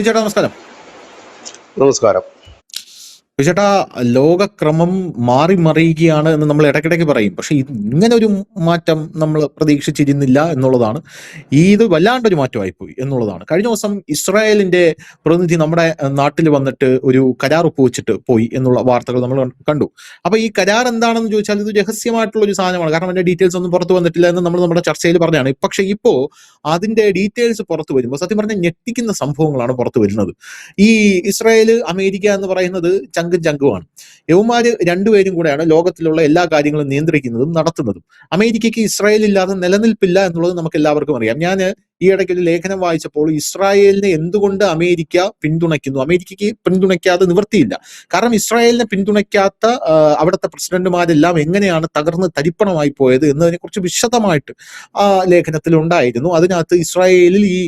ചേട്ടാ നമസ്കാരം. നമസ്കാരം. ചേട്ടാ, ലോകക്രമം മാറി മറിയുകയാണ് എന്ന് നമ്മൾ ഇടയ്ക്കിടയ്ക്ക് പറയും. പക്ഷെ ഇങ്ങനെ ഒരു മാറ്റം നമ്മൾ പ്രതീക്ഷിച്ചിരുന്നില്ല എന്നുള്ളതാണ്. ഇത് വല്ലാണ്ടൊരു മാറ്റമായിപ്പോയി എന്നുള്ളതാണ്. കഴിഞ്ഞ ദിവസം ഇസ്രായേലിന്റെ പ്രതിനിധി നമ്മുടെ നാട്ടിൽ വന്നിട്ട് ഒരു കരാർ ഒപ്പുവെച്ചിട്ട് പോയി എന്നുള്ള വാർത്തകൾ നമ്മൾ കണ്ടു. അപ്പൊ ഈ കരാർ എന്താണെന്ന് ചോദിച്ചാൽ ഇത് രഹസ്യമായിട്ടുള്ള ഒരു സാധനമാണ്. കാരണം അതിന്റെ ഡീറ്റെയിൽസ് ഒന്നും പുറത്തു വന്നിട്ടില്ല എന്ന് നമ്മൾ നമ്മുടെ ചർച്ചയിൽ പറഞ്ഞതാണ്. പക്ഷെ ഇപ്പോ അതിന്റെ ഡീറ്റെയിൽസ് പുറത്തു വരുമ്പോൾ സത്യം പറഞ്ഞാൽ ഞെട്ടിക്കുന്ന സംഭവങ്ങളാണ് പുറത്തു വരുന്നത്. ഈ ഇസ്രായേൽ അമേരിക്ക എന്ന് പറയുന്നത് ചങ്കുമാണ്. യവന്മാര് രണ്ടുപേരും കൂടെയാണ് ലോകത്തിലുള്ള എല്ലാ കാര്യങ്ങളും നിയന്ത്രിക്കുന്നതും നടത്തുന്നതും. അമേരിക്കയ്ക്ക് ഇസ്രായേൽ ഇല്ലാതെ നിലനിൽപ്പില്ല എന്നുള്ളത് നമുക്ക് എല്ലാവർക്കും അറിയാം. ഞാൻ ഈ ഇടയ്ക്ക് ഒരു ലേഖനം വായിച്ചപ്പോൾ ഇസ്രായേലിനെ എന്തുകൊണ്ട് അമേരിക്ക പിന്തുണയ്ക്കുന്നു, അമേരിക്കയ്ക്ക് പിന്തുണയ്ക്കാതെ നിവൃത്തിയില്ല. കാരണം ഇസ്രായേലിനെ പിന്തുണയ്ക്കാത്ത അവിടുത്തെ പ്രസിഡന്റുമാരെല്ലാം എങ്ങനെയാണ് തകർന്ന് തരിപ്പണമായി പോയത് എന്നതിനെ കുറിച്ച് വിശദമായിട്ട് ആ ലേഖനത്തിൽ ഉണ്ടായിരുന്നു. അതിനകത്ത് ഇസ്രായേലിൽ ഈ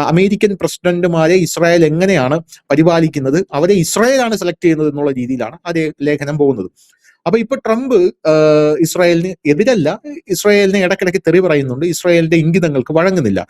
അമേരിക്കൻ പ്രസിഡന്റുമാരെ ഇസ്രായേൽ എങ്ങനെയാണ് പരിപാലിക്കുന്നത്, അവരെ ഇസ്രായേലാണ് സെലക്ട് ചെയ്യുന്നത് എന്നുള്ള രീതിയിലാണ് ആ ലേഖനം പോകുന്നത്. അപ്പൊ ഇപ്പൊ ട്രംപ് ഇസ്രായേലിന് എതിരല്ല, ഇസ്രായേലിനെ ഇടയ്ക്കിടയ്ക്ക് തെറി പറയുന്നുണ്ട്, ഇസ്രായേലിന്റെ ഇംഗിതങ്ങൾക്ക് വഴങ്ങുന്നില്ല.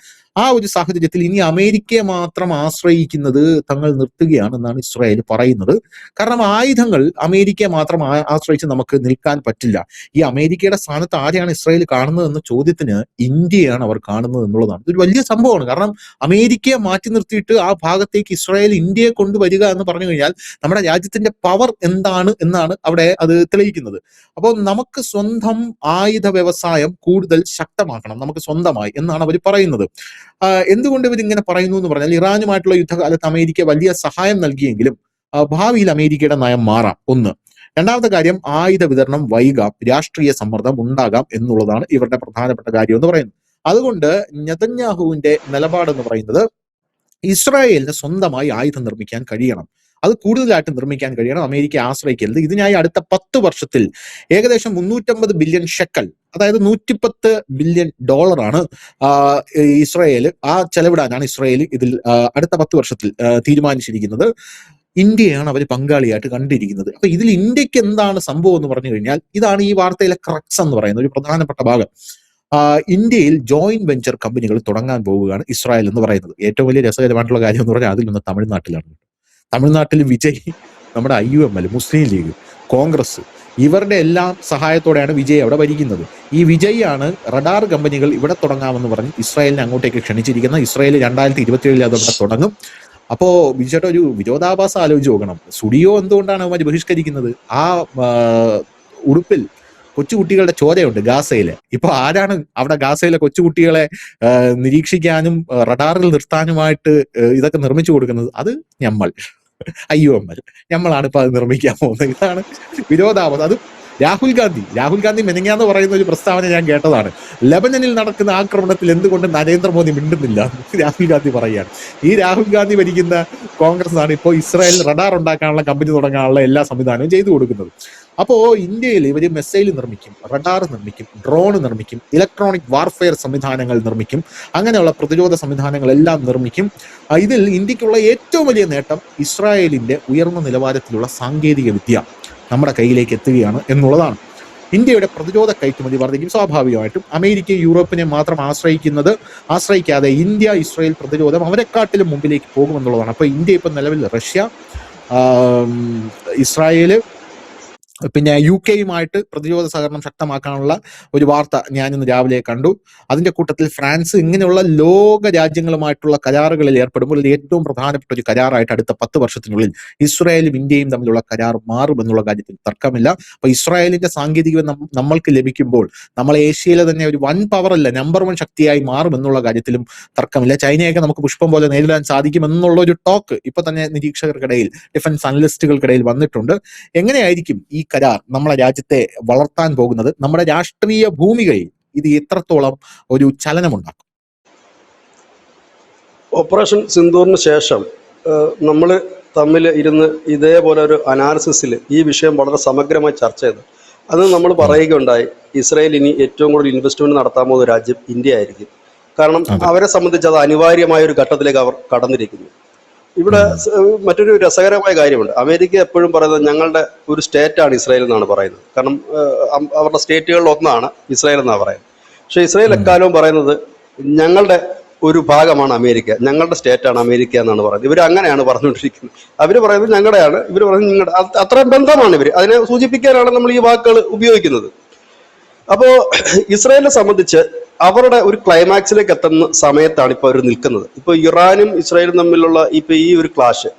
ആ ഒരു സാഹചര്യത്തിൽ ഇനി അമേരിക്കയെ മാത്രം ആശ്രയിക്കുന്നത് തങ്ങൾ നിർത്തുകയാണെന്നാണ് ഇസ്രായേൽ പറയുന്നത്. കാരണം ആയുധങ്ങൾ അമേരിക്കയെ മാത്രം ആശ്രയിച്ച് നമുക്ക് നിൽക്കാൻ പറ്റില്ല. ഈ അമേരിക്കയുടെ സ്ഥാനത്ത് ആരെയാണ് ഇസ്രായേൽ കാണുന്നത് എന്ന ചോദ്യത്തിന് ഇന്ത്യയാണ് അവർ കാണുന്നത് എന്നുള്ളതാണ്. ഇതൊരു വലിയ സംഭവമാണ്. കാരണം അമേരിക്കയെ മാറ്റി നിർത്തിയിട്ട് ആ ഭാഗത്തേക്ക് ഇസ്രായേൽ ഇന്ത്യയെ കൊണ്ടുവരിക എന്ന് പറഞ്ഞു കഴിഞ്ഞാൽ നമ്മുടെ രാജ്യത്തിന്റെ പവർ എന്താണ് എന്നാണ് അവിടെ അത് തെളിയിക്കുന്നത്. അപ്പോൾ നമുക്ക് സ്വന്തം ആയുധ വ്യവസായം കൂടുതൽ ശക്തമാക്കണം, നമുക്ക് സ്വന്തമായി എന്നാണ് അവർ പറയുന്നത്. എന്തുകൊണ്ട് ഇവരിങ്ങനെ പറയുന്നു എന്ന് പറഞ്ഞാൽ, ഇറാനുമായിട്ടുള്ള യുദ്ധകാലത്ത് അമേരിക്ക വലിയ സഹായം നൽകിയെങ്കിലും ഭാവിയിൽ അമേരിക്കയുടെ നയം മാറാം. ഒന്ന്. രണ്ടാമത്തെ കാര്യം, ആയുധ വിതരണം വൈകാം, രാഷ്ട്രീയ സമ്മർദ്ദം ഉണ്ടാകാം എന്നുള്ളതാണ് ഇവരുടെ പ്രധാനപ്പെട്ട കാര്യം എന്ന് പറയുന്നത്. അതുകൊണ്ട് നെതന്യാഹുവിന്റെ നിലപാടെന്ന് പറയുന്നത് ഇസ്രായേലിന് സ്വന്തമായി ആയുധം നിർമ്മിക്കാൻ കഴിയണം, അത് കൂടുതലായിട്ട് നിർമ്മിക്കാൻ കഴിയണം, അമേരിക്ക ആശ്രയിക്കരുത്. ഇതിനായി അടുത്ത 10 വർഷത്തിൽ ഏകദേശം 350 ബില്യൺ ഷെക്കൽ, അതായത് 110 ബില്യൺ ഡോളറാണ് ഇസ്രായേൽ ചെലവിടാനാണ് ഇസ്രായേൽ ഇതിൽ അടുത്ത 10 വർഷത്തിൽ തീരുമാനിച്ചിരിക്കുന്നത്. ഇന്ത്യയാണ് അവർ പങ്കാളിയായിട്ട് കണ്ടിരിക്കുന്നത്. അപ്പൊ ഇതിൽ ഇന്ത്യക്ക് എന്താണ് സംഭവം എന്ന് പറഞ്ഞു കഴിഞ്ഞാൽ, ഇതാണ് ഈ വാർത്തയിലെ ക്രക്സ് എന്ന് പറയുന്ന ഒരു പ്രധാനപ്പെട്ട ഭാഗം. ഇന്ത്യയിൽ ജോയിന്റ് വെഞ്ചർ കമ്പനികൾ തുടങ്ങാൻ പോവുകയാണ് ഇസ്രായേൽ എന്ന് പറയുന്നത്. ഏറ്റവും വലിയ രസകരമായിട്ടുള്ള കാര്യം എന്ന് പറഞ്ഞാൽ അതിലൊന്ന് തമിഴ്നാട്ടിലാണ്. തമിഴ്നാട്ടിൽ വിജയ്, നമ്മുടെ IUML, മുസ്ലിം ലീഗ്, കോൺഗ്രസ്, ഇവരുടെ എല്ലാം സഹായത്തോടെയാണ് വിജയ് അവിടെ ഭരിക്കുന്നത്. ഈ വിജയ് ആണ് റഡാർ കമ്പനികൾ ഇവിടെ തുടങ്ങാമെന്ന് പറഞ്ഞ് ഇസ്രായേലിനെ അങ്ങോട്ടേക്ക് ക്ഷണിച്ചിരിക്കുന്നത്. ഇസ്രായേൽ 2027 അതവിടെ തുടങ്ങും. അപ്പോ വിജയുടെ ഒരു വിരോധാഭാസം ആലോചിച്ച് നോക്കണം. സ്റ്റുഡിയോ എന്തുകൊണ്ടാണ് അവന്മാർ ബഹിഷ്കരിക്കുന്നത്? ആ ഉടുപ്പിൽ കൊച്ചുകുട്ടികളുടെ ചോരയുണ്ട് ഗാസയില്. ഇപ്പൊ ആരാണ് അവിടെ ഗാസയിലെ കൊച്ചുകുട്ടികളെ നിരീക്ഷിക്കാനും റഡാറിൽ നിർത്താനുമായിട്ട് ഇതൊക്കെ നിർമ്മിച്ചു കൊടുക്കുന്നത്? അത് IUML നമ്മളാണ് ഇപ്പൊ അത് നിർമ്മിക്കാൻ പോകുന്നത്. ഇതാണ് വിരോധാഭാസം. അത് രാഹുൽ ഗാന്ധി മെനങ്ങാന്ന് പറയുന്ന ഒരു പ്രസ്താവന ഞാൻ കേട്ടതാണ്. ലെബനനിൽ നടക്കുന്ന ആക്രമണത്തിൽ എന്തുകൊണ്ട് നരേന്ദ്രമോദി മിണ്ടുന്നില്ല? രാഹുൽ ഗാന്ധി പറയുകയാണ്. ഈ രാഹുൽ ഗാന്ധി ഭരിക്കുന്ന കോൺഗ്രസ് ആണ് ഇപ്പോൾ ഇസ്രായേൽ റഡാർ ഉണ്ടാക്കാനുള്ള കമ്പനി തുടങ്ങാനുള്ള എല്ലാ സംവിധാനവും ചെയ്തു കൊടുക്കുന്നത്. അപ്പോ ഇന്ത്യയിൽ ഇവർ മിസൈൽ നിർമ്മിക്കും, റഡാർ നിർമ്മിക്കും, ഡ്രോൺ നിർമ്മിക്കും, ഇലക്ട്രോണിക് വാർഫെയർ സംവിധാനങ്ങൾ നിർമ്മിക്കും, അങ്ങനെയുള്ള പ്രതിരോധ സംവിധാനങ്ങളെല്ലാം നിർമ്മിക്കും. ഇതിൽ ഇന്ത്യക്കുള്ള ഏറ്റവും വലിയ നേട്ടം ഇസ്രായേലിന്റെ ഉയർന്ന നിലവാരത്തിലുള്ള സാങ്കേതിക വിദ്യ നമ്മുടെ കയ്യിലേക്ക് എത്തുകയാണ് എന്നുള്ളതാണ്. ഇന്ത്യയുടെ പ്രതിരോധ കയറ്റുമതി വർദ്ധിക്കും. സ്വാഭാവികമായിട്ടും അമേരിക്ക യൂറോപ്പിനെ മാത്രം ആശ്രയിക്കാതെ ഇന്ത്യ ഇസ്രായേൽ പ്രതിരോധം അവരെക്കാട്ടിലും മുമ്പിലേക്ക് പോകുമെന്നുള്ളതാണ്. അപ്പൊ ഇന്ത്യ ഇപ്പം നിലവിൽ റഷ്യ, ഇസ്രായേല്, പിന്നെ UK പ്രതിരോധ സഹകരണം ശക്തമാക്കാനുള്ള ഒരു വാർത്ത ഞാൻ ഇന്ന് രാവിലെ കണ്ടു. അതിന്റെ കൂട്ടത്തിൽ ഫ്രാൻസ് ഇങ്ങനെയുള്ള ലോക രാജ്യങ്ങളുമായിട്ടുള്ള കരാറുകളിൽ ഏർപ്പെടുമ്പോൾ ഏറ്റവും പ്രധാനപ്പെട്ട ഒരു കരാറായിട്ട് അടുത്ത 10 വർഷത്തിനുള്ളിൽ ഇസ്രായേലും ഇന്ത്യയും തമ്മിലുള്ള കരാർ മാറുമെന്നുള്ള കാര്യത്തിൽ തർക്കമില്ല. അപ്പൊ ഇസ്രായേലിന്റെ സാങ്കേതിക നമ്മൾക്ക് ലഭിക്കുമ്പോൾ നമ്മൾ ഏഷ്യയിലെ തന്നെ ഒരു വൻ പവർ അല്ല, നമ്പർ 1 ശക്തിയായി മാറുമെന്നുള്ള കാര്യത്തിലും തർക്കമില്ല. ചൈനയൊക്കെ നമുക്ക് പുഷ്പം പോലെ നേരിടാൻ സാധിക്കുമെന്നുള്ള ഒരു ടോക്ക് ഇപ്പൊ തന്നെ നിരീക്ഷകർക്കിടയിൽ, ഡിഫൻസ് അനലിസ്റ്റുകൾക്കിടയിൽ വന്നിട്ടുണ്ട്. എങ്ങനെയായിരിക്കും ഈ കരാർ നമ്മളെ രാജ്യത്തെ വളർത്താൻ പോകുന്നത്? നമ്മുടെ രാഷ്ട്രീയ ഭൂമികയിൽ ഇത് എത്രത്തോളം ഒരു ചലനമുണ്ടാക്കും? ഓപ്പറേഷൻ സിന്ദൂറിന് ശേഷം നമ്മൾ തമ്മിൽ ഇരുന്ന് ഇതേപോലെ ഒരു അനാലിസിസിൽ ഈ വിഷയം വളരെ സമഗ്രമായി ചർച്ച ചെയ്തു. അത് നമ്മൾ പറയുകയുണ്ടായി, ഇസ്രായേൽ ഇനി ഏറ്റവും കൂടുതൽ ഇൻവെസ്റ്റ്മെന്റ് നടത്താൻ പോകുന്ന രാജ്യം ഇന്ത്യ ആയിരിക്കും. കാരണം അവരെ സംബന്ധിച്ച് അത് അനിവാര്യമായ ഒരു ഘട്ടത്തിലേക്ക് അവർ കടന്നിരിക്കുന്നു. ഇവിടെ മറ്റൊരു രസകരമായ കാര്യമുണ്ട്. അമേരിക്ക എപ്പോഴും പറയുന്നത് ഞങ്ങളുടെ ഒരു സ്റ്റേറ്റാണ് ഇസ്രായേൽ എന്നാണ് പറയുന്നത്. കാരണം അവരുടെ സ്റ്റേറ്റുകളിൽ ഒന്നാണ് ഇസ്രായേൽ എന്നാണ് പറയുന്നത്. പക്ഷേ ഇസ്രായേൽ എക്കാലവും പറയുന്നത് ഞങ്ങളുടെ ഒരു ഭാഗമാണ് അമേരിക്ക, ഞങ്ങളുടെ സ്റ്റേറ്റാണ് അമേരിക്ക എന്നാണ് പറയുന്നത്. ഇവർ അങ്ങനെയാണ് പറഞ്ഞുകൊണ്ടിരിക്കുന്നത്. അവർ പറയുന്നത് ഞങ്ങളുടെയാണ്, ഇവർ പറയുന്നത് നിങ്ങളുടെ. അത്രയും ബന്ധമാണ് ഇവർ. അതിനെ സൂചിപ്പിക്കാനാണ് നമ്മൾ ഈ വാക്കുകൾ ഉപയോഗിക്കുന്നത്. അപ്പോൾ ഇസ്രായേലിനെ സംബന്ധിച്ച് അവരുടെ ഒരു ക്ലൈമാക്സിലേക്ക് എത്തുന്ന സമയത്താണ് ഇപ്പോൾ അവർ നിൽക്കുന്നത്. ഇപ്പോൾ ഇറാനും ഇസ്രായേലും തമ്മിലുള്ള ഇപ്പോൾ ഈ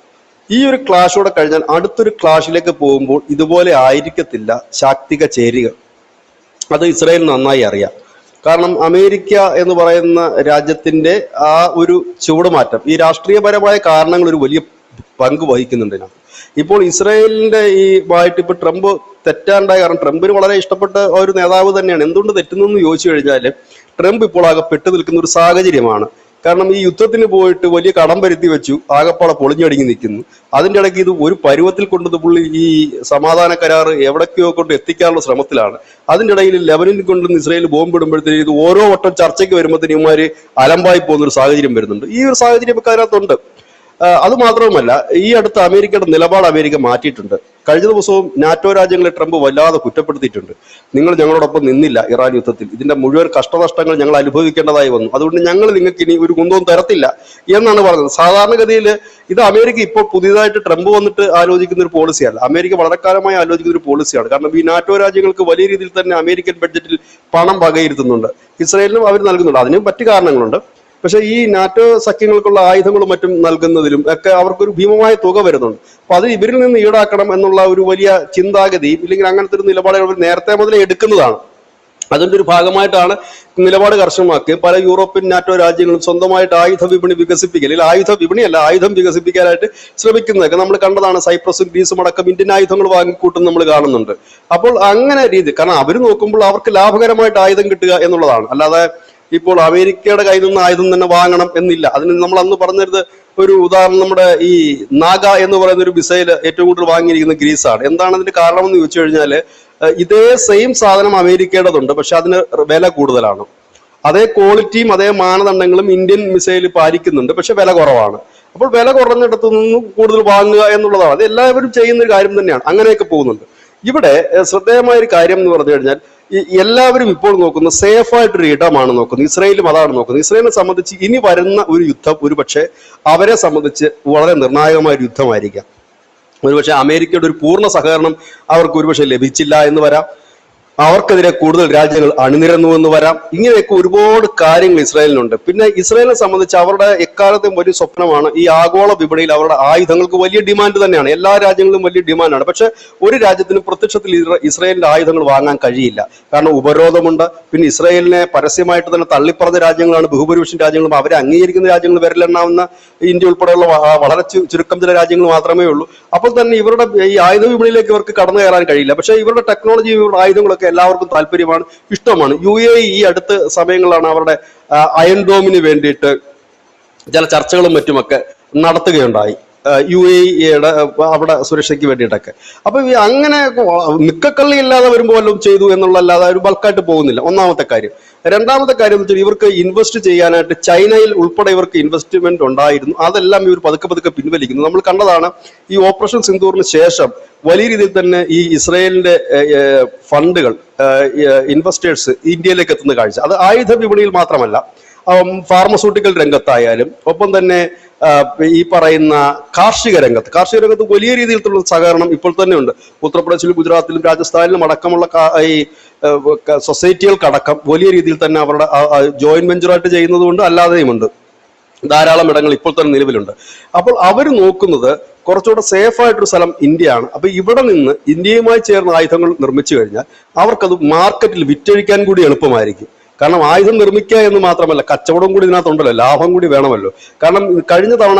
ഒരു ക്ലാഷോടെ കഴിഞ്ഞാൽ അടുത്തൊരു ക്ലാഷിലേക്ക് പോകുമ്പോൾ ഇതുപോലെ ആയിരിക്കത്തില്ല ശാക്തിക ചേരികൾ. അത് ഇസ്രായേൽ നന്നായി അറിയാം. കാരണം അമേരിക്ക എന്ന് പറയുന്ന രാജ്യത്തിന്റെ ആ ഒരു ചുവടുമാറ്റം, ഈ രാഷ്ട്രീയപരമായ കാരണങ്ങൾ ഒരു വലിയ പങ്ക് വഹിക്കുന്നുണ്ട് ഇതിനകത്ത്. ഇപ്പോൾ ഇസ്രായേലിന്റെ ഇപ്പൊ ട്രംപ് തെറ്റാണ്ടായ കാരണം ട്രംപിന് വളരെ ഇഷ്ടപ്പെട്ട ഒരു നേതാവ് തന്നെയാണ്. എന്തുകൊണ്ട് തെറ്റുന്നു എന്ന് ചോദിച്ചു കഴിഞ്ഞാൽ ട്രംപ് ഇപ്പോൾ ആകെ പെട്ടു നിൽക്കുന്ന ഒരു സാഹചര്യമാണ്. കാരണം ഈ യുദ്ധത്തിന് പോയിട്ട് വലിയ കടം വരുത്തി വെച്ചു, ആകപ്പാടെ പൊളിഞ്ഞടുങ്ങി നിൽക്കുന്നു. അതിൻ്റെ ഇടയ്ക്ക് ഇത് ഒരു പരുവത്തിൽ കൊണ്ടത് പുള്ളി ഈ സമാധാന കരാർ എവിടേക്കോ കൊണ്ട് എത്തിക്കാനുള്ള ശ്രമത്തിലാണ്. അതിൻ്റെ ഇടയിൽ ലെബനനിൽ കൊണ്ടുവന്ന് ഇസ്രായേൽ ബോംബിടുമ്പോഴത്തേക്ക് ഇത് ഓരോ വട്ടം ചർച്ചയ്ക്ക് വരുമ്പോഴത്തേനും ഇവന്മാര് അലമ്പായി പോകുന്ന ഒരു സാഹചര്യം വരുന്നുണ്ട്. ഈ ഒരു സാഹചര്യം ഒക്കെ അതിനകത്തുണ്ട്. അത് മാത്രവുമല്ല, ഈ അടുത്ത് അമേരിക്കയുടെ നിലപാട് അമേരിക്ക മാറ്റിയിട്ടുണ്ട്. കഴിഞ്ഞ ദിവസവും നാറ്റോ രാജ്യങ്ങളെ ട്രംപ് വല്ലാതെ കുറ്റപ്പെടുത്തിയിട്ടുണ്ട്. നിങ്ങൾ ഞങ്ങളോടൊപ്പം നിന്നില്ല ഇറാൻ യുദ്ധത്തിൽ, ഇതിന്റെ മുഴുവൻ കഷ്ടനഷ്ടങ്ങൾ ഞങ്ങൾ അനുഭവിക്കേണ്ടതായി വന്നു, അതുകൊണ്ട് ഞങ്ങൾ നിങ്ങൾക്ക് ഇനി ഒരു കുന്തവും തരത്തില്ല എന്നാണ് പറഞ്ഞത്. സാധാരണഗതിയിൽ ഇത് അമേരിക്ക ഇപ്പോൾ പുതിയതായിട്ട് ട്രംപ് വന്നിട്ട് ആലോചിക്കുന്ന ഒരു പോളിസിയല്ല, അമേരിക്ക വളരെ കാലമായി ആലോചിക്കുന്ന ഒരു പോളിസിയാണ്. കാരണം ഈ നാറ്റോ രാജ്യങ്ങൾക്ക് വലിയ രീതിയിൽ തന്നെ അമേരിക്കൻ ബഡ്ജറ്റിൽ പണം വകയിരുത്തുന്നുണ്ട്, ഇസ്രായേലിനും അവർ നൽകുന്നുണ്ട്. അതിനും മറ്റു കാരണങ്ങളുണ്ട്. പക്ഷെ ഈ നാറ്റോ സഖ്യങ്ങൾക്കുള്ള ആയുധങ്ങളും മറ്റും നൽകുന്നതിലും ഒക്കെ അവർക്കൊരു ഭീമമായ തുക വരുന്നുണ്ട്. അപ്പൊ അത് ഇവരിൽ നിന്ന് ഈടാക്കണം എന്നുള്ള ഒരു വലിയ ചിന്താഗതിയും ഇല്ലെങ്കിൽ അങ്ങനത്തെ ഒരു നിലപാടുകൾ അവർ നേരത്തെ മുതലേ എടുക്കുന്നതാണ്. അതിന്റെ ഒരു ഭാഗമായിട്ടാണ് നിലപാട് കർശനമാക്കി പല യൂറോപ്യൻ നാറ്റോ രാജ്യങ്ങളും സ്വന്തമായിട്ട് ആയുധ വിപണി വികസിപ്പിക്കൽ, ആയുധം വികസിപ്പിക്കാനായിട്ട് ശ്രമിക്കുന്നതൊക്കെ നമ്മൾ കണ്ടതാണ്. സൈപ്രസും ഗ്രീസും അടക്കം ഇന്ത്യൻ ആയുധങ്ങൾ വാങ്ങിക്കൂട്ടും നമ്മൾ കാണുന്നുണ്ട്. അപ്പോൾ അങ്ങനെ രീതി, കാരണം അവർ നോക്കുമ്പോൾ അവർക്ക് ലാഭകരമായിട്ട് ആയുധം കിട്ടുക എന്നുള്ളതാണ്. അല്ലാതെ ഇപ്പോൾ അമേരിക്കയുടെ കയ്യിൽ നിന്ന് ആയുധം തന്നെ വാങ്ങണം എന്നില്ല. അതിന് നമ്മൾ അന്ന് പറഞ്ഞിരുന്നത് ഒരു ഉദാഹരണം, നമ്മുടെ ഈ നാഗ എന്ന് പറയുന്ന ഒരു മിസൈൽ ഏറ്റവും കൂടുതൽ വാങ്ങിയിരിക്കുന്ന ഗ്രീസാണ്. എന്താണ് അതിന്റെ കാരണം എന്ന് ചോദിച്ചു കഴിഞ്ഞാൽ ഇതേ സെയിം സാധനം അമേരിക്കയുടേതുണ്ട്, പക്ഷെ അതിന് വില കൂടുതലാണ്. അതേ ക്വാളിറ്റിയും അതേ മാനദണ്ഡങ്ങളും ഇന്ത്യൻ മിസൈൽ പാലിക്കുന്നുണ്ട്, പക്ഷെ വില കുറവാണ്. അപ്പോൾ വില കുറഞ്ഞിടത്തു നിന്നും കൂടുതൽ വാങ്ങുക എന്നുള്ളതാണ്. അത് എല്ലാവരും ചെയ്യുന്ന ഒരു കാര്യം തന്നെയാണ്. അങ്ങനെയൊക്കെ പോകുന്നുണ്ട്. ഇവിടെ ശ്രദ്ധേയമായ ഒരു കാര്യം എന്ന് പറഞ്ഞു കഴിഞ്ഞാൽ എല്ലാവരും ഇപ്പോൾ നോക്കുന്ന സേഫ് ആയിട്ടൊരു ഇടമാണ് നോക്കുന്നത്. ഇസ്രായേലും അതാണ് നോക്കുന്നത്. ഇസ്രായേലിനെ സംബന്ധിച്ച് ഇനി വരുന്ന ഒരു യുദ്ധം ഒരുപക്ഷെ അവരെ സംബന്ധിച്ച് വളരെ നിർണായകമായ ഒരു യുദ്ധമായിരിക്കാം. ഒരുപക്ഷെ അമേരിക്കയുടെ ഒരു പൂർണ്ണ സഹകരണം അവർക്ക് ഒരുപക്ഷെ ലഭിച്ചില്ല എന്ന് വരാം. അവർക്കെതിരെ കൂടുതൽ രാജ്യങ്ങൾ അണിനിരന്നു എന്ന് വരാം. ഇങ്ങനെയൊക്കെ ഒരുപാട് കാര്യങ്ങൾ ഇസ്രായേലിനുണ്ട്. പിന്നെ ഇസ്രായേലിനെ സംബന്ധിച്ച് അവരുടെ എക്കാലത്തെയും വലിയ സ്വപ്നമാണ് ഈ ആഗോള വിപണിയിൽ അവരുടെ ആയുധങ്ങൾക്ക് വലിയ ഡിമാൻഡ് തന്നെയാണ്. എല്ലാ രാജ്യങ്ങളിലും വലിയ ഡിമാൻഡാണ്. പക്ഷെ ഒരു രാജ്യത്തിന് പ്രത്യക്ഷത്തിൽ ഇസ്രായേലിന്റെ ആയുധങ്ങൾ വാങ്ങാൻ കഴിയില്ല. കാരണം ഉപരോധമുണ്ട്. പിന്നെ ഇസ്രായേലിനെ പരസ്യമായിട്ട് തന്നെ തള്ളിപ്പറഞ്ഞ രാജ്യങ്ങളാണ് ബഹുഭൂരിപക്ഷം രാജ്യങ്ങളും. അവരെ അംഗീകരിക്കുന്ന രാജ്യങ്ങൾ വിരലെണ്ണാവുന്ന ഇന്ത്യ ഉൾപ്പെടെയുള്ള വളരെ ചുരുക്കം ചില രാജ്യങ്ങൾ മാത്രമേ ഉള്ളൂ. അപ്പോൾ തന്നെ ഇവരുടെ ഈ ആയുധ വിപണിയിലേക്ക് ഇവർക്ക് കടന്നു കയറാൻ കഴിയില്ല. പക്ഷേ ഇവരുടെ ടെക്നോളജി, ഇവരുടെ ആയുധങ്ങളൊക്കെ എല്ലാവർക്കും താല്പര്യമാണ്, ഇഷ്ടമാണ്. UAE ഈ അടുത്ത സമയങ്ങളിലാണ് അവരുടെ അയൺ ഡോമിന് വേണ്ടിയിട്ട് ചില ചർച്ചകളും മറ്റുമൊക്കെ നടത്തുകയുണ്ടായി, UAEയുടെ അവിടെ സുരക്ഷയ്ക്ക് വേണ്ടിയിട്ടൊക്കെ. അപ്പൊ അങ്ങനെ നിക്കക്കള്ളി ഇല്ലാതെ വരുമ്പോൾ വല്ലതും ചെയ്തു എന്നുള്ളതല്ലാതെ ഒരു ബൾക്കായിട്ട് പോകുന്നില്ല. ഒന്നാമത്തെ കാര്യം. രണ്ടാമത്തെ കാര്യം എന്ന് വെച്ചാൽ ഇവർക്ക് ഇൻവെസ്റ്റ് ചെയ്യാനായിട്ട് ചൈനയിൽ ഉൾപ്പെടെ ഇവർക്ക് ഇൻവെസ്റ്റ്മെന്റ് ഉണ്ടായിരുന്നു. അതെല്ലാം ഇവർ പതുക്കെ പിൻവലിക്കുന്നു. നമ്മൾ കണ്ടതാണ് ഈ ഓപ്പറേഷൻ സിന്ദൂറിന് ശേഷം വലിയ രീതിയിൽ തന്നെ ഈ ഇസ്രായേലിന്റെ ഫണ്ടുകൾ, ഇൻവെസ്റ്റേഴ്സ് ഇന്ത്യയിലേക്ക് എത്തുന്ന കാഴ്ച. അത് ആയുധ വിപണിയിൽ മാത്രമല്ല, ഫാർമസ്യൂട്ടിക്കൽ രംഗത്തായാലും ഒപ്പം തന്നെ ഈ പറയുന്ന കാർഷിക രംഗത്ത് വലിയ രീതിയിലുള്ള സഹകരണം ഇപ്പോൾ തന്നെ ഉണ്ട്. ഉത്തർപ്രദേശിലും ഗുജറാത്തിലും രാജസ്ഥാനിലും അടക്കമുള്ള ഈ സൊസൈറ്റികൾക്കടക്കം വലിയ രീതിയിൽ തന്നെ അവരുടെ ജോയിന്റ് വെഞ്ചറായിട്ട് ചെയ്യുന്നതുകൊണ്ട് അല്ലാതെയുമുണ്ട്. ധാരാളം ഇടങ്ങൾ ഇപ്പോൾ തന്നെ നിലവിലുണ്ട്. അപ്പോൾ അവർ നോക്കുന്നത് കുറച്ചുകൂടെ സേഫ് ആയിട്ടൊരു സ്ഥലം ഇന്ത്യയാണ്. അപ്പൊ ഇവിടെ നിന്ന് ഇന്ത്യയുമായി ചേർന്ന ആയുധങ്ങൾ നിർമ്മിച്ചു കഴിഞ്ഞാൽ അവർക്കത് മാർക്കറ്റിൽ വിറ്റഴിക്കാൻ കൂടി എളുപ്പമായിരിക്കും. കാരണം ആയുധം നിർമ്മിക്കുക എന്ന് മാത്രമല്ല, കച്ചവടം കൂടി ഇതിനകത്തുണ്ടല്ലോ, ലാഭം കൂടി വേണമല്ലോ. കാരണം കഴിഞ്ഞ തവണ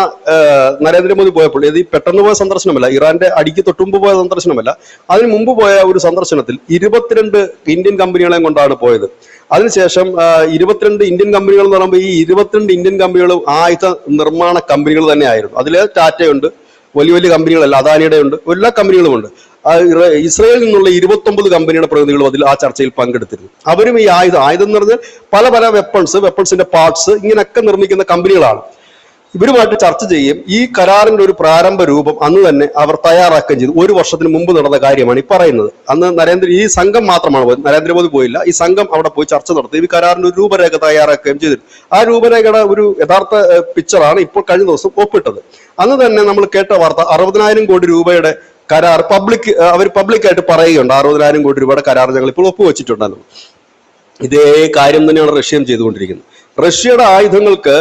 നരേന്ദ്രമോദി പോയപ്പോൾ ഇത് പെട്ടെന്ന് പോയ സന്ദർശനമല്ല, ഇറാന്റെ അടിക്ക് തൊട്ടുമുമ്പ് പോയ സന്ദർശനമല്ല, അതിന് മുമ്പ് പോയ ഒരു സന്ദർശനത്തിൽ 22 ഇന്ത്യൻ കമ്പനികളെയും കൊണ്ടാണ് പോയത്. അതിനുശേഷം 22 ഇന്ത്യൻ കമ്പനികൾ എന്ന് പറയുമ്പോൾ ഈ 22 ഇന്ത്യൻ കമ്പനികളും ആയുധ നിർമ്മാണ കമ്പനികൾ തന്നെ ആയിരുന്നു. അതിൽ ടാറ്റയുണ്ട്, വലിയ കമ്പനികളല്ല, അദാനിയുടെ ഉണ്ട്, എല്ലാ കമ്പനികളുമുണ്ട്. ഇസ്രായേലിൽ നിന്നുള്ള 29 കമ്പനിയുടെ പ്രതിനിധികളും അതിൽ ആ ചർച്ചയിൽ പങ്കെടുത്തിരുന്നു. അവരും ഈ ആയുധം എന്ന് പറഞ്ഞാൽ പല വെപ്പൺസിന്റെ പാർട്സ് ഇങ്ങനെയൊക്കെ നിർമ്മിക്കുന്ന കമ്പനികളാണ്. ഇവരുമായിട്ട് ചർച്ച ചെയ്യും. ഈ കരാറിന്റെ ഒരു പ്രാരംഭ രൂപം അന്ന് തന്നെ അവർ തയ്യാറാക്കുകയും ചെയ്തു. 1 വർഷത്തിന് മുമ്പ് നടന്ന കാര്യമാണ് ഈ പറയുന്നത്. അന്ന് ഈ സംഘം മാത്രമാണ് പോയത്, നരേന്ദ്രമോദി പോയില്ല. ഈ സംഘം അവിടെ പോയി ചർച്ച നടത്തി ഈ കരാറിന്റെ ഒരു രൂപരേഖ തയ്യാറാക്കുകയും ചെയ്തു. ആ രൂപരേഖയുടെ ഒരു യഥാർത്ഥ പിക്ചറാണ് ഇപ്പോൾ കഴിഞ്ഞ ദിവസം ഒപ്പിട്ടത്. അന്ന് തന്നെ നമ്മൾ കേട്ട വാർത്ത 60,000 കോടി രൂപയുടെ കരാർ അവർ പബ്ലിക്കായിട്ട് പറയുകയുണ്ട്. 60,000 കോടി രൂപയുടെ കരാർ ഞങ്ങൾ ഇപ്പോൾ ഒപ്പുവെച്ചിട്ടുണ്ടെന്ന്. ഇതേ കാര്യം തന്നെയാണ് റഷ്യയും ചെയ്തുകൊണ്ടിരിക്കുന്നത്. റഷ്യയുടെ ആയുധങ്ങൾക്ക്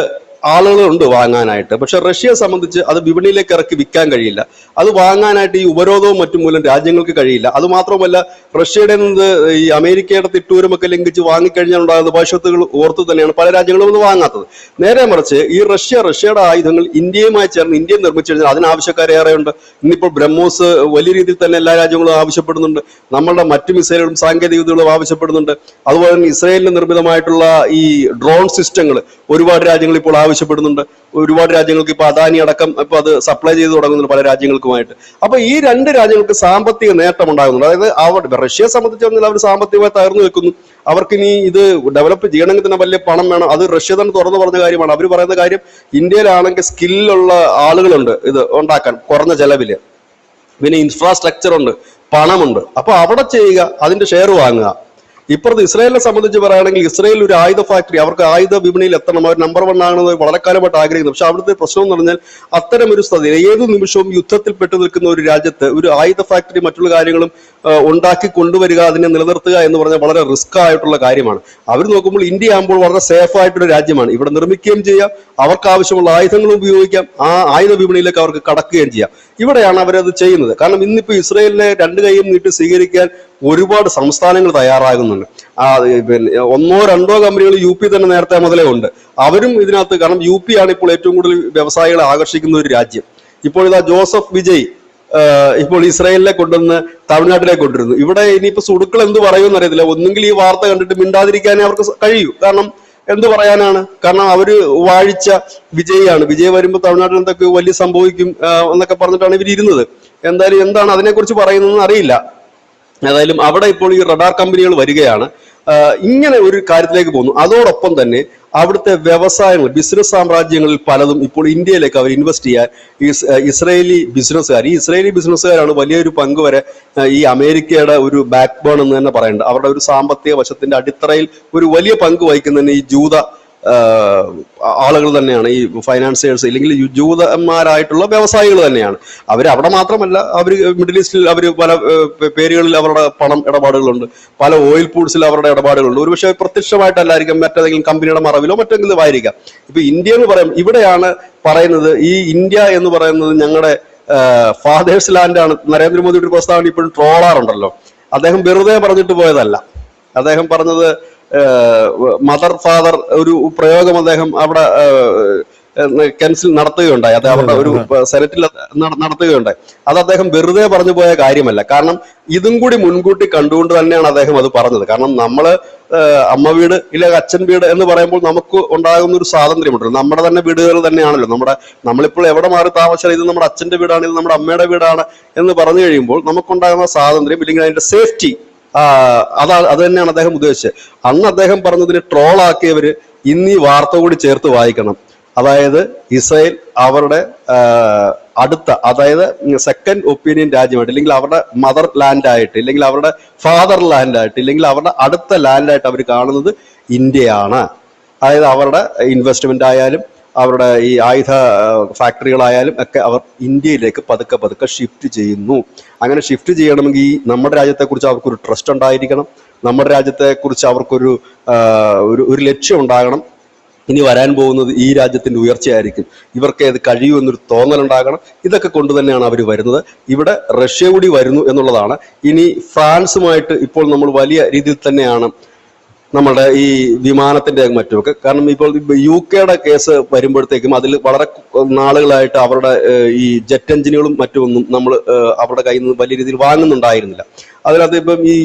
ആളുകളുണ്ട് വാങ്ങാനായിട്ട്. പക്ഷെ റഷ്യയെ സംബന്ധിച്ച് അത് വിപണിയിലേക്ക് ഇറക്കി വിൽക്കാൻ കഴിയില്ല. അത് വാങ്ങാനായിട്ട് ഈ ഉപരോധവും മറ്റും മൂലം രാജ്യങ്ങൾക്ക് കഴിയില്ല. അത് മാത്രമല്ല, റഷ്യയുടെ നിന്ന് ഈ അമേരിക്കയുടെ തിട്ടൂരമൊക്കെ ലംഘിച്ച് വാങ്ങിക്കഴിഞ്ഞാൽ ഉണ്ടാകുന്ന ഭവിഷ്യത്തുകൾ ഓർത്ത് തന്നെയാണ് പല രാജ്യങ്ങളും അത് വാങ്ങാത്തത്. നേരെ മറിച്ച് ഈ റഷ്യയുടെ ആയുധങ്ങൾ ഇന്ത്യയുമായി ചേർന്ന് ഇന്ത്യ നിർമ്മിച്ചു കഴിഞ്ഞാൽ അതിനാവശ്യക്കാരേറെയുണ്ട്. ഇന്നിപ്പോൾ ബ്രഹ്മോസ് വലിയ രീതിയിൽ തന്നെ എല്ലാ രാജ്യങ്ങളും ആവശ്യപ്പെടുന്നുണ്ട്. നമ്മളുടെ മറ്റു മിസൈലുകളും സാങ്കേതിക വിദ്യകളും ആവശ്യപ്പെടുന്നുണ്ട്. അതുപോലെ തന്നെ ഇസ്രായേലിന് നിർമ്മിതമായിട്ടുള്ള ഈ ഡ്രോൺ സിസ്റ്റങ്ങൾ ഒരുപാട് രാജ്യങ്ങൾ ഇപ്പോൾ ആവശ്യപ്പെടുന്നുണ്ട്. ഒരുപാട് രാജ്യങ്ങൾക്ക് ഇപ്പൊ അദാനി അടക്കം ഇപ്പൊ അത് സപ്ലൈ ചെയ്ത് തുടങ്ങുന്നുണ്ട് പല രാജ്യങ്ങൾക്കുമായിട്ട്. അപ്പൊ ഈ 2 രാജ്യങ്ങൾക്ക് സാമ്പത്തിക നേട്ടം ഉണ്ടാകുന്നുണ്ട്. അതായത് റഷ്യയെ സംബന്ധിച്ച് പറഞ്ഞാൽ അവർ സാമ്പത്തികമായി തകർന്നു വെക്കുന്നു. അവർക്കിനി ഇത് ഡെവലപ്പ് ചെയ്യണമെങ്കിൽ തന്നെ വലിയ പണം വേണം. അത് റഷ്യ തന്നെ തുറന്നു പറഞ്ഞ കാര്യമാണ്. അവർ പറയുന്ന കാര്യം, ഇന്ത്യയിലാണെങ്കിൽ സ്കില്ലുള്ള ആളുകളുണ്ട് ഇത് ഉണ്ടാക്കാൻ കുറഞ്ഞ ചെലവില്, പിന്നെ ഇൻഫ്രാസ്ട്രക്ചർ ഉണ്ട്, പണമുണ്ട്. അപ്പൊ അവിടെ ചെയ്യുക, അതിന്റെ ഷെയർ വാങ്ങുക. ഇപ്പുറത്ത് ഇസ്രായേലിനെ സംബന്ധിച്ച് പറയുകയാണെങ്കിൽ, ഇസ്രായേൽ ഒരു ആയുധ ഫാക്ടറി, അവർക്ക് ആയുധ വിപണിയിൽ എത്തണം, അവർ നമ്പർ 1 ആണെന്ന് വളരെ കാലമായിട്ട് ആഗ്രഹിക്കുന്നു. പക്ഷെ അവിടുത്തെ പ്രശ്നം എന്ന് പറഞ്ഞാൽ, അത്തരം ഒരു സ്ഥിതി ഏത് നിമിഷവും യുദ്ധത്തിൽ പെട്ടു നിൽക്കുന്ന ഒരു രാജ്യത്ത് ഒരു ആയുധ ഫാക്ടറി മറ്റുള്ള കാര്യങ്ങളും ഉണ്ടാക്കി കൊണ്ടുവരിക, അതിനെ നിലനിർത്തുക എന്ന് പറഞ്ഞാൽ വളരെ റിസ്ക് ആയിട്ടുള്ള കാര്യമാണ്. അവർ നോക്കുമ്പോൾ ഇന്ത്യ ആകുമ്പോൾ വളരെ സേഫ് ആയിട്ടൊരു രാജ്യമാണ്. ഇവിടെ നിർമ്മിക്കുകയും ചെയ്യാം, അവർക്ക് ആവശ്യമുള്ള ആയുധങ്ങളും ഉപയോഗിക്കാം, ആ ആയുധ വിപണിയിലേക്ക് അവർക്ക് കടക്കുകയും ചെയ്യാം. ഇവിടെയാണ് അവരത് ചെയ്യുന്നത്. കാരണം ഇന്നിപ്പോ ഇസ്രായേലിനെ 2 കൈയും നീട്ടി സ്വീകരിക്കാൻ ഒരുപാട് സംസ്ഥാനങ്ങൾ തയ്യാറാകുന്നുണ്ട്. പിന്നെ 1-2 കമ്പനികൾ യു പി തന്നെ നേരത്തെ മുതലേ ഉണ്ട്. അവരും ഇതിനകത്ത്, കാരണം യു പി ആണ് ഇപ്പോൾ ഏറ്റവും കൂടുതൽ വ്യവസായികളെ ആകർഷിക്കുന്ന ഒരു രാജ്യം. ഇപ്പോൾ ഇതാ ജോസഫ് വിജയ് ഇപ്പോൾ ഇസ്രായേലിനെ കൊണ്ടുവന്ന് തമിഴ്നാട്ടിലേക്ക് കൊണ്ടിരുന്നു. ഇവിടെ ഇനിയിപ്പോ സുടുക്കൾ എന്ത് പറയുമെന്ന് അറിയത്തില്ല. ഒന്നുകിൽ ഈ വാർത്ത കണ്ടിട്ട് മിണ്ടാതിരിക്കാനേ അവർക്ക് കഴിയൂ. കാരണം എന്ത് പറയാനാണ്? കാരണം അവര് വാഴിച്ച വിജയാണ്. വിജയ് വരുമ്പോൾ തമിഴ്നാട്ടിൽ എന്തൊക്കെ വലിയ സംഭവിക്കും എന്നൊക്കെ പറഞ്ഞിട്ടാണ് ഇവർ ഇരുന്നത്. എന്തായാലും എന്താണ് അതിനെക്കുറിച്ച് പറയുന്നതെന്ന് അറിയില്ല. ഏതായാലും അവിടെ ഇപ്പോൾ ഈ റഡാർ കമ്പനികൾ വരികയാണ്. ഇങ്ങനെ ഒരു കാര്യത്തിലേക്ക് പോകുന്നു. അതോടൊപ്പം തന്നെ അവിടുത്തെ വ്യവസായങ്ങൾ, ബിസിനസ് സാമ്രാജ്യങ്ങളിൽ പലതും ഇപ്പോൾ ഇന്ത്യയിലേക്ക് അവർ ഇൻവെസ്റ്റ് ചെയ്യാൻ ഇസ്രായേലി ബിസിനസ്സുകാരാണ് വലിയൊരു പങ്ക് വരെ ഈ അമേരിക്കയുടെ ഒരു ബാക്ക് ബോൺ എന്ന് തന്നെ പറയുന്നുണ്ട്. അവരുടെ ഒരു സാമ്പത്തിക വശത്തിന്റെ അടിത്തറയിൽ ഒരു വലിയ പങ്ക് വഹിക്കുന്നതിന് ഈ ജൂത ആളുകൾ തന്നെയാണ്, ഈ ഫൈനാൻസിയേഴ്സ് അല്ലെങ്കിൽ ജൂതന്മാരായിട്ടുള്ള വ്യവസായികൾ തന്നെയാണ്. അവർ അവിടെ മാത്രമല്ല, അവർ മിഡിൽ ഈസ്റ്റിൽ അവർ പല പേരുകളിൽ അവരുടെ പണം ഇടപാടുകളുണ്ട്, പല ഓയിൽ പൂൾസിൽ അവരുടെ ഇടപാടുകളുണ്ട്. ഒരുപക്ഷെ പ്രത്യക്ഷമായിട്ടല്ലായിരിക്കും, മറ്റേതെങ്കിലും കമ്പനിയുടെ മറവിലോ മറ്റെങ്കിലും ആയിരിക്കാം. ഇപ്പൊ ഇന്ത്യ എന്ന് പറയും, ഇവിടെയാണ് പറയുന്നത് ഈ ഇന്ത്യ എന്ന് പറയുന്നത് ഞങ്ങളുടെ ഫാദേഴ്സ് ലാൻഡാണ്. നരേന്ദ്രമോദിയുടെ ഒരു പ്രസ്താവന ഇപ്പോഴും ട്രോളാറുണ്ടല്ലോ. അദ്ദേഹം വെറുതെ പറഞ്ഞിട്ട് പോയതല്ല. അദ്ദേഹം പറഞ്ഞത് മദർ ഫാദർ ഒരു പ്രയോഗം അദ്ദേഹം അവിടെ കൗൺസിൽ നടത്തുകയുണ്ടായി. അത് അവരുടെ ഒരു സെനറ്റിൽ നടത്തുകയുണ്ടായി. അത് അദ്ദേഹം വെറുതെ പറഞ്ഞു പോയ കാര്യമല്ല. കാരണം ഇതും കൂടി മുൻകൂട്ടി കണ്ടുകൊണ്ട് തന്നെയാണ് അദ്ദേഹം അത് പറഞ്ഞത്. കാരണം നമ്മള് അമ്മ വീട് ഇല്ലെങ്കിൽ അച്ഛൻ വീട് എന്ന് പറയുമ്പോൾ നമുക്ക് ഉണ്ടാകുന്ന ഒരു സ്വാതന്ത്ര്യമുണ്ടല്ലോ. നമ്മുടെ തന്നെ വീടുകൾ തന്നെയാണല്ലോ. നമ്മളിപ്പോൾ എവിടെ മാറി താമസിച്ചാൽ ഇത് നമ്മുടെ അച്ഛന്റെ വീടാണ്, ഇത് നമ്മുടെ അമ്മയുടെ വീടാണ് എന്ന് പറഞ്ഞു കഴിയുമ്പോൾ നമുക്കുണ്ടാകുന്ന സ്വാതന്ത്ര്യം ഇല്ലെങ്കിൽ അതിന്റെ സേഫ്റ്റി, അത് തന്നെയാണ് അദ്ദേഹം ഉദ്ദേശിച്ചത്. അന്ന് അദ്ദേഹം പറഞ്ഞതിന് ട്രോളാക്കിയവര് ഇന്ന് ഈ വാർത്ത കൂടി ചേർത്ത് വായിക്കണം. അതായത് ഇസ്രായേൽ അവരുടെ അടുത്ത, അതായത് സെക്കൻഡ് ഒപ്പീനിയൻ രാജ്യമായിട്ട്, ഇല്ലെങ്കിൽ അവരുടെ മദർ ലാൻഡായിട്ട്, ഇല്ലെങ്കിൽ അവരുടെ ഫാദർ ലാൻഡായിട്ട്, ഇല്ലെങ്കിൽ അവരുടെ അടുത്ത ലാൻഡായിട്ട് അവർ കാണുന്നത് ഇന്ത്യയാണ്. അതായത് അവരുടെ ഇൻവെസ്റ്റ്മെന്റ് ആയാലും അവരുടെ ഈ ആയുധ ഫാക്ടറികളായാലും ഒക്കെ അവർ ഇന്ത്യയിലേക്ക് പതുക്കെ പതുക്കെ ഷിഫ്റ്റ് ചെയ്യുന്നു. അങ്ങനെ ഷിഫ്റ്റ് ചെയ്യണമെങ്കിൽ നമ്മുടെ രാജ്യത്തെക്കുറിച്ച് അവർക്കൊരു ട്രസ്റ്റ് ഉണ്ടായിരിക്കണം. നമ്മുടെ രാജ്യത്തെക്കുറിച്ച് അവർക്കൊരു ഒരു ലക്ഷ്യം ഉണ്ടാകണം. ഇനി വരാൻ പോകുന്നത് ഈ രാജ്യത്തിന്റെ ഉയർച്ചയായിരിക്കും, ഇവർക്ക് ഇത് കഴിയൂ എന്നൊരു തോന്നലുണ്ടാകണം. ഇതൊക്കെ കൊണ്ട് തന്നെയാണ് അവർ വരുന്നത്. ഇവിടെ റഷ്യ കൂടി വരുന്നു എന്നുള്ളതാണ്. ഇനി ഫ്രാൻസുമായിട്ട് ഇപ്പോൾ നമ്മൾ വലിയ രീതിയിൽ തന്നെയാണ് നമ്മളുടെ ഈ വിമാനത്തിന്റെ മറ്റുമൊക്കെ. കാരണം ഇപ്പോൾ UK കേസ് വരുമ്പോഴത്തേക്കും അതിൽ വളരെ നാളുകളായിട്ട് അവരുടെ ഈ ജെറ്റ് എഞ്ചിനുകളും മറ്റുമൊന്നും നമ്മൾ അവരുടെ കയ്യിൽ നിന്ന് വലിയ രീതിയിൽ വാങ്ങുന്നുണ്ടായിരുന്നില്ല. അതിനകത്ത് ഇപ്പം ഈ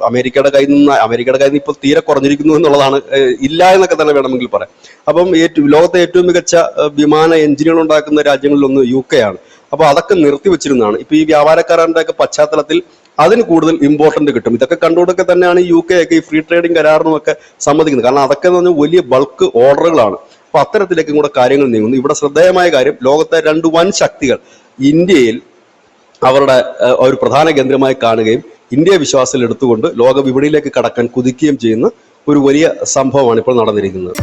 അമേരിക്കയുടെ കയ്യിൽ നിന്ന് ഇപ്പോൾ തീരെ കുറഞ്ഞിരിക്കുന്നു എന്നുള്ളതാണ്, ഇല്ല എന്നൊക്കെ തന്നെ വേണമെങ്കിൽ പറയാം. അപ്പം ലോകത്തെ ഏറ്റവും മികച്ച വിമാന എഞ്ചിനുകൾ ഉണ്ടാക്കുന്ന രാജ്യങ്ങളിലൊന്ന് UK ആണ്. അപ്പൊ അതൊക്കെ നിർത്തിവെച്ചിരുന്നതാണ്. ഇപ്പൊ ഈ വ്യാപാരക്കാരന്റെ ഒക്കെ പശ്ചാത്തലത്തിൽ അതിന് കൂടുതൽ ഇമ്പോർട്ടന്റ് കിട്ടും. ഇതൊക്കെ കണ്ടുകൊണ്ടൊക്കെ തന്നെയാണ് UK ഒക്കെ ഈ ഫ്രീ ട്രേഡിംഗ് കരാറിനും ഒക്കെ സമ്മതിക്കുന്നത്. കാരണം അതൊക്കെ എന്ന് പറഞ്ഞാൽ വലിയ ബൾക്ക് ഓർഡറുകളാണ്. അപ്പൊ അത്തരത്തിലേക്കും കൂടെ കാര്യങ്ങൾ നീങ്ങുന്നു. ഇവിടെ ശ്രദ്ധേയമായ കാര്യം, ലോകത്തെ 2 വൻ ശക്തികൾ ഇന്ത്യയിൽ അവരുടെ ഒരു പ്രധാന കേന്ദ്രമായി കാണുകയും ഇന്ത്യ വിശ്വാസത്തിൽ എടുത്തുകൊണ്ട് ലോക വിപണിയിലേക്ക് കടക്കാൻ കുതിക്കുകയും ചെയ്യുന്ന ഒരു വലിയ സംഭവമാണ് ഇപ്പോൾ നടന്നിരിക്കുന്നത്.